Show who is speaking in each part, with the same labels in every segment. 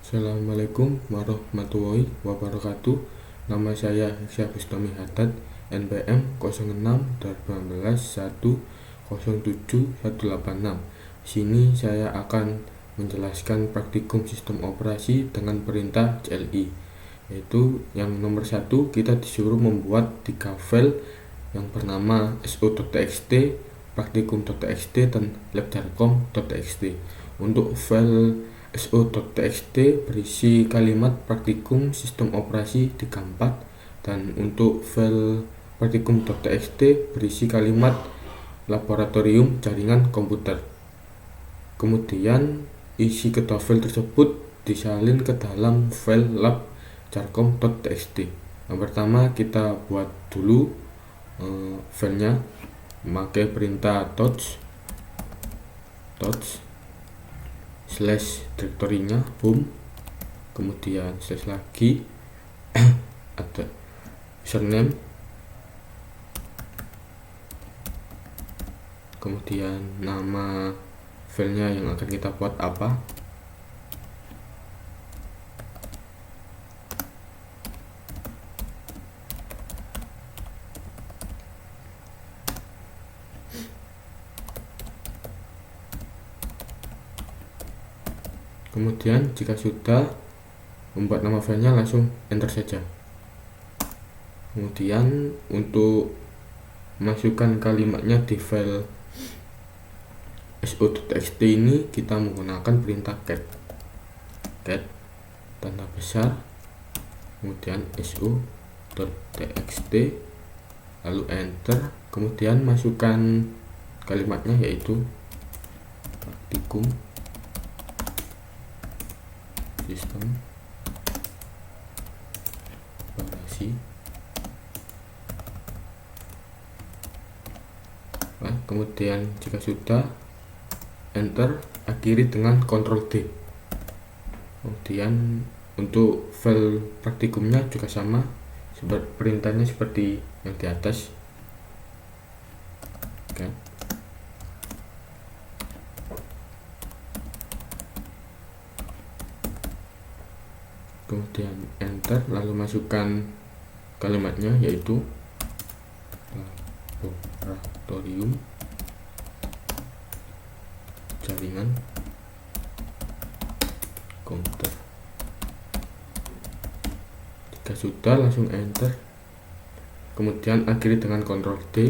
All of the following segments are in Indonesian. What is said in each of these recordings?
Speaker 1: Assalamualaikum warahmatullahi wabarakatuh. Nama saya Hiksa Bustami Haddad, NPM 06/1010786. Sini saya akan menjelaskan praktikum sistem operasi dengan perintah CLI, yaitu yang nomor 1 kita disuruh membuat 3 file yang bernama so.txt, praktikum.txt, dan labjarcom.txt. Untuk file so.txt berisi kalimat praktikum sistem operasi 34, dan untuk file praktikum.txt berisi kalimat laboratorium jaringan komputer. Kemudian isi kedua file tersebut disalin ke dalam file labjarcom.txt. Yang pertama kita buat dulu filenya memakai perintah touch slash directory-nya home, kemudian slash lagi ada username, kemudian nama filenya yang akan kita buat apa, kemudian jika sudah membuat nama filenya langsung enter saja. Kemudian untuk masukkan kalimatnya di file so.txt ini kita menggunakan perintah cat tanda besar, kemudian so.txt, lalu enter, kemudian masukkan kalimatnya yaitu praktikum sistem operasi. Kemudian jika sudah enter, akhiri dengan Ctrl D. Kemudian untuk file praktikumnya juga sama, perintahnya seperti yang di atas. Oke. Kemudian enter, lalu masukkan kalimatnya yaitu laboratorium jaringan komputer. Jika sudah langsung enter, kemudian akhiri dengan Ctrl D.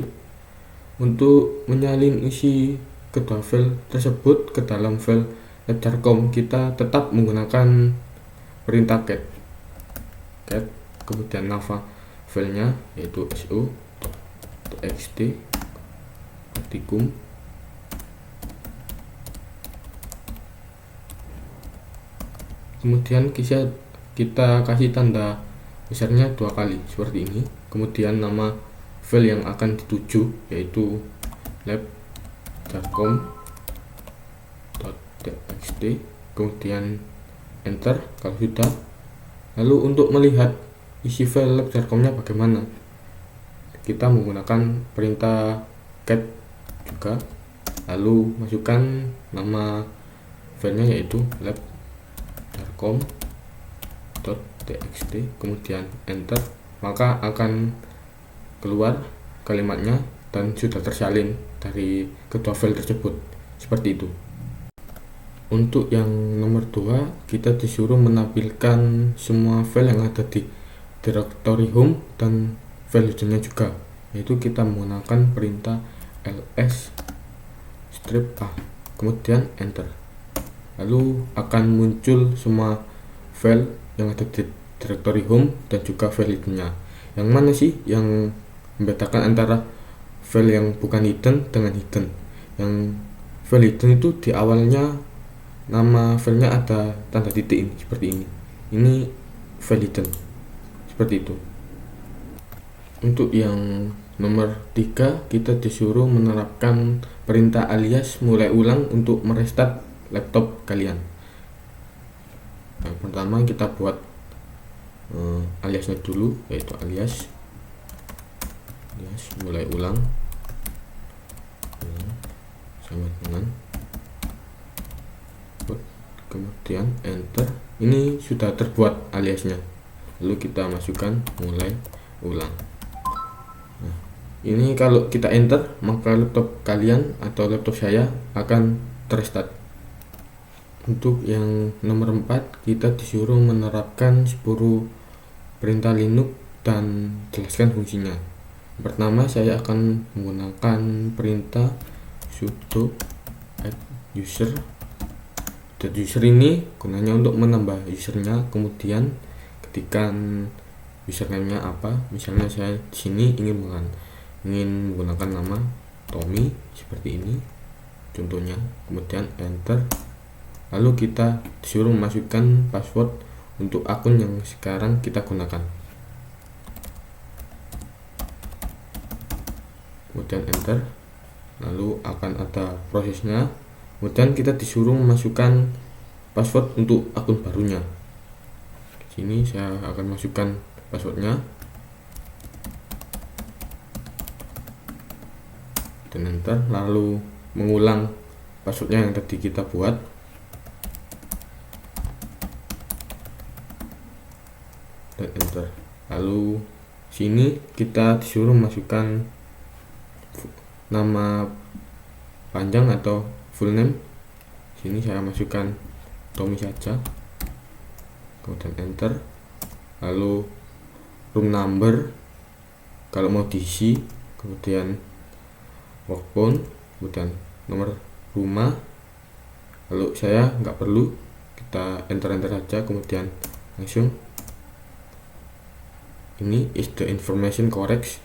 Speaker 1: Untuk menyalin isi kedua file tersebut ke dalam file labjarcom, kita tetap menggunakan perintah cat, kemudian nama filenya yaitu so.txt praktikum, kemudian kita kasih tanda besarnya 2 kali seperti ini, kemudian nama file yang akan dituju yaitu labjarcom.txt, kemudian enter kalau sudah. Lalu untuk melihat isi file labjarcomnya bagaimana, kita menggunakan perintah cat juga, lalu masukkan nama filenya yaitu labjarcom.txt, kemudian enter, maka akan keluar kalimatnya dan sudah tersalin dari kedua file tersebut seperti itu. Untuk yang nomor 2 kita disuruh menampilkan semua file yang ada di directory home dan file usernya juga, yaitu kita menggunakan perintah ls -a, kemudian enter, lalu akan muncul semua file yang ada di directory home dan juga file hiddennya. Yang mana sih yang membedakan antara file yang bukan hidden dengan hidden? Yang file hidden itu di awalnya nama filenya ada tanda titik ini seperti ini file hidden seperti itu. Untuk yang nomor 3 kita disuruh menerapkan perintah alias mulai ulang untuk merestart laptop kalian. Yang pertama kita buat aliasnya dulu, yaitu alias mulai ulang sama dengan kemudian kemudian enter. Ini sudah terbuat aliasnya, lalu kita masukkan mulai ulang. Nah, ini kalau kita enter maka laptop kalian atau laptop saya akan terstart. Untuk yang nomor 4, kita disuruh menerapkan 10 perintah Linux dan jelaskan fungsinya. Pertama, saya akan menggunakan perintah sudo add user. User ini gunanya untuk menambah usernya, kemudian ketikkan username-nya apa. Misalnya saya di sini ingin menggunakan nama Tommy seperti ini contohnya, kemudian enter. Lalu kita disuruh memasukkan password untuk akun yang sekarang kita gunakan, kemudian enter. Lalu akan ada prosesnya, kemudian kita disuruh memasukkan password untuk akun barunya. Sini saya akan masukkan passwordnya dan enter. Lalu mengulang passwordnya yang tadi kita buat dan enter. Lalu sini kita disuruh masukkan nama panjang atau full name. Sini saya masukkan Tommy saja, kemudian enter. Lalu room number kalau mau diisi, kemudian work phone, kemudian nomor rumah. Lalu saya nggak perlu, kita enter saja, kemudian langsung ini is the information correct,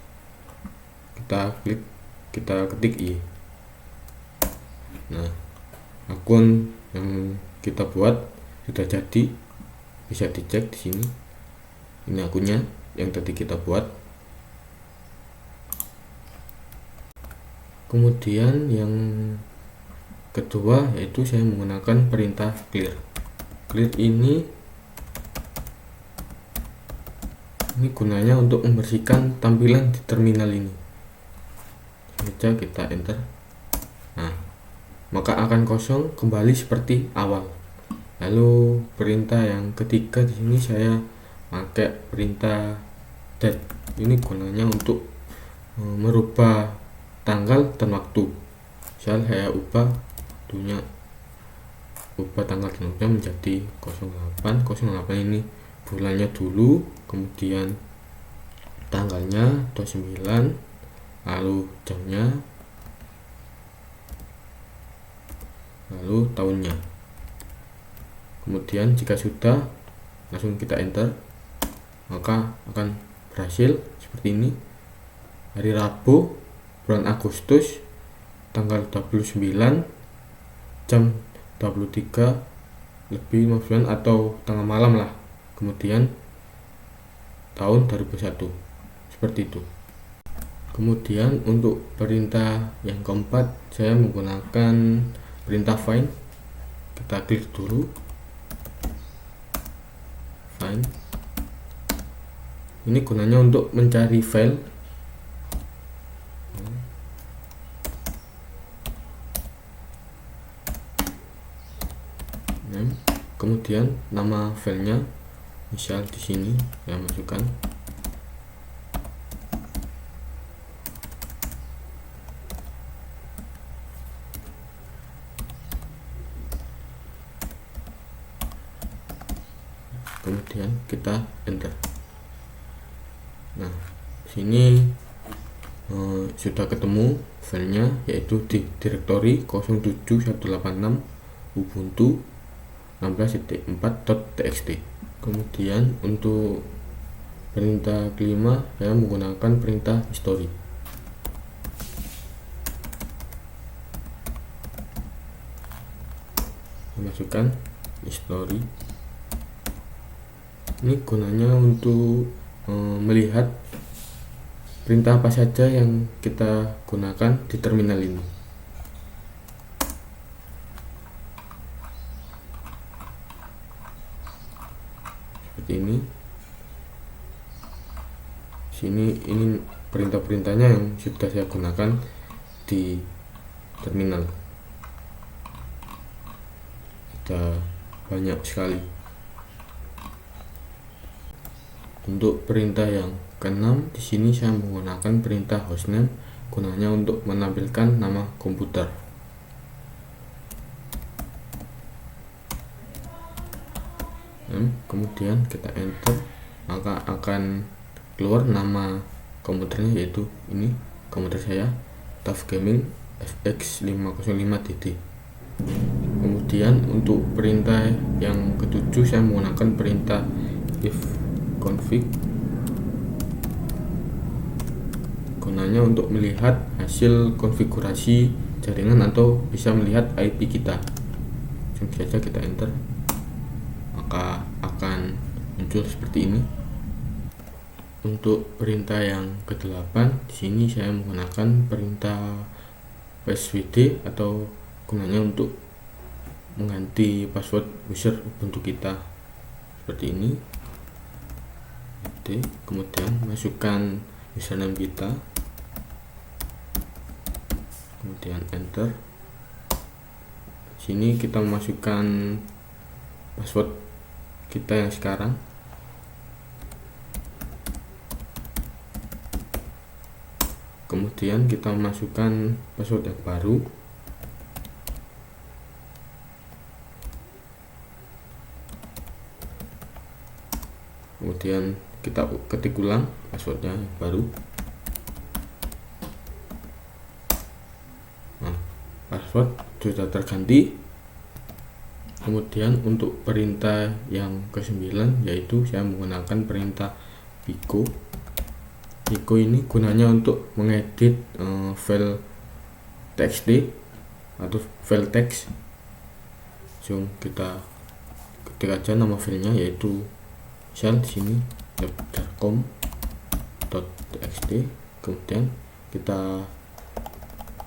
Speaker 1: kita klik, kita ketik i. Nah, akun yang kita buat sudah jadi, bisa dicek di sini. Ini akunnya yang tadi kita buat. Kemudian yang kedua yaitu saya menggunakan perintah clear. Clear ini gunanya untuk membersihkan tampilan di terminal ini. Saja kita enter. Nah, maka akan kosong kembali seperti awal. Lalu perintah yang ketiga di sini saya pakai perintah date. Ini gunanya untuk merubah tanggal dan waktu. Misal saya ubah tanggal dan waktunya menjadi 08. 08 ini bulannya dulu, kemudian tanggalnya 29, lalu jamnya, lalu tahunnya. Kemudian jika sudah, langsung kita enter, maka akan berhasil seperti ini. Hari Rabu, bulan Agustus, tanggal 29, jam 23:59 atau tengah malam lah. Kemudian tahun 2001 seperti itu. Kemudian untuk perintah yang keempat saya menggunakan perintah find. Kita klik dulu find. Ini gunanya untuk mencari file. Kemudian nama filenya, misal di sini saya masukkan. Kemudian kita enter. Nah, sini sudah ketemu filenya, yaitu di direktori 07186 Ubuntu 16.4.txt. Kemudian untuk perintah kelima saya menggunakan perintah history. Masukkan history. Ini gunanya untuk melihat perintah apa saja yang kita gunakan di terminal ini. Seperti ini. Sini ini perintah-perintahnya yang sudah saya gunakan di terminal. Kita banyak sekali. Untuk perintah yang keenam, di sini saya menggunakan perintah hostname gunanya untuk menampilkan nama komputer. Kemudian kita enter, maka akan keluar nama komputernya, yaitu ini komputer saya, TUF Gaming FX505DD. Kemudian untuk perintah yang ketujuh, saya menggunakan perintah if config gunanya untuk melihat hasil konfigurasi jaringan atau bisa melihat IP kita. Langsung saja kita enter, maka akan muncul seperti ini. Untuk perintah yang ke-8, di sini saya menggunakan perintah passwd atau gunanya untuk mengganti password user Ubuntu kita seperti ini. Kemudian masukkan username kita, kemudian enter. Sini kita memasukkan password kita yang sekarang. Kemudian kita masukkan password yang baru. Kemudian kita ketik ulang passwordnya yang baru. Nah, password sudah terganti. Kemudian untuk perintah yang ke-9, yaitu saya menggunakan perintah Pico. Pico ini gunanya untuk mengedit file txt atau file teks. Langsung kita ketik aja nama filenya, yaitu misal di sini lab.com.txt. Kemudian kita,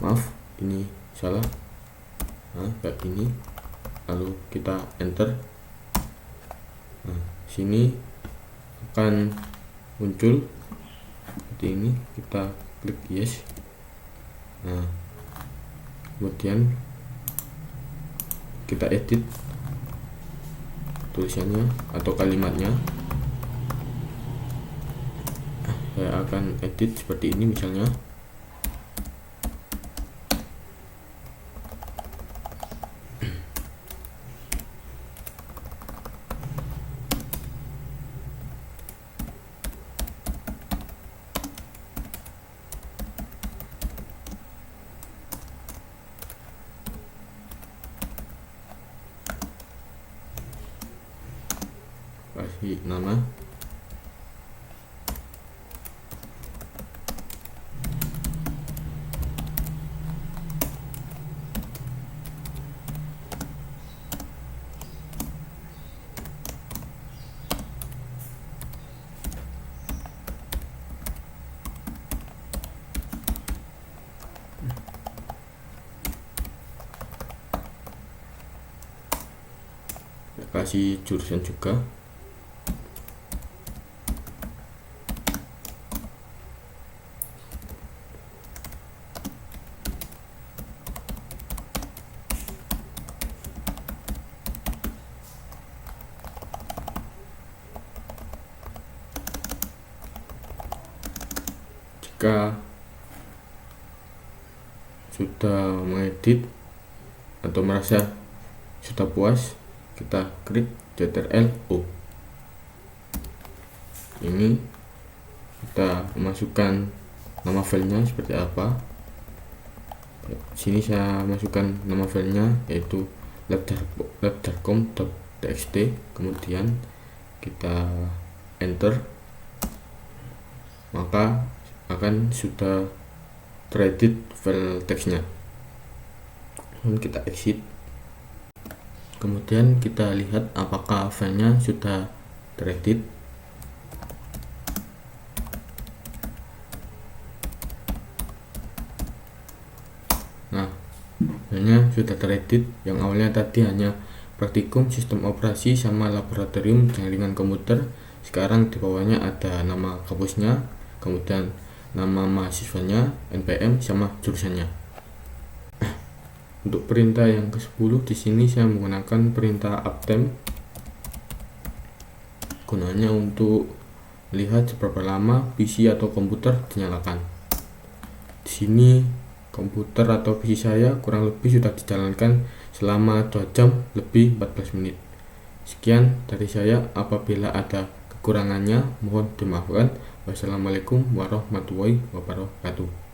Speaker 1: maaf ini salah, kayak ini, lalu kita enter. Nah, sini akan muncul seperti ini, kita klik yes. Nah, kemudian kita edit tulisannya atau kalimatnya. Saya akan edit seperti ini misalnya. Kasih nama, kasih jurusan juga. Jika sudah mengedit atau merasa sudah puas, kita klik Ctrl O. Ini kita memasukkan nama filenya seperti apa. Sini saya masukkan nama filenya, yaitu lab.com.txt. Kemudian kita enter, maka akan sudah teredit file teksnya. Kita exit. Kemudian kita lihat apakah filenya sudah teredit. Nah, filenya sudah teredit. Yang awalnya tadi hanya praktikum sistem operasi sama laboratorium jaringan komputer, sekarang di bawahnya ada nama kampusnya, kemudian nama mahasiswanya, NPM, sama jurusannya. Untuk perintah yang ke-10 di sini saya menggunakan perintah uptime. Gunanya untuk lihat seberapa lama PC atau komputer dinyalakan. Di sini komputer atau PC saya kurang lebih sudah dijalankan selama 2 jam lebih 14 menit. Sekian dari saya, apabila ada kekurangannya mohon dimaafkan. Wassalamualaikum warahmatullahi wabarakatuh.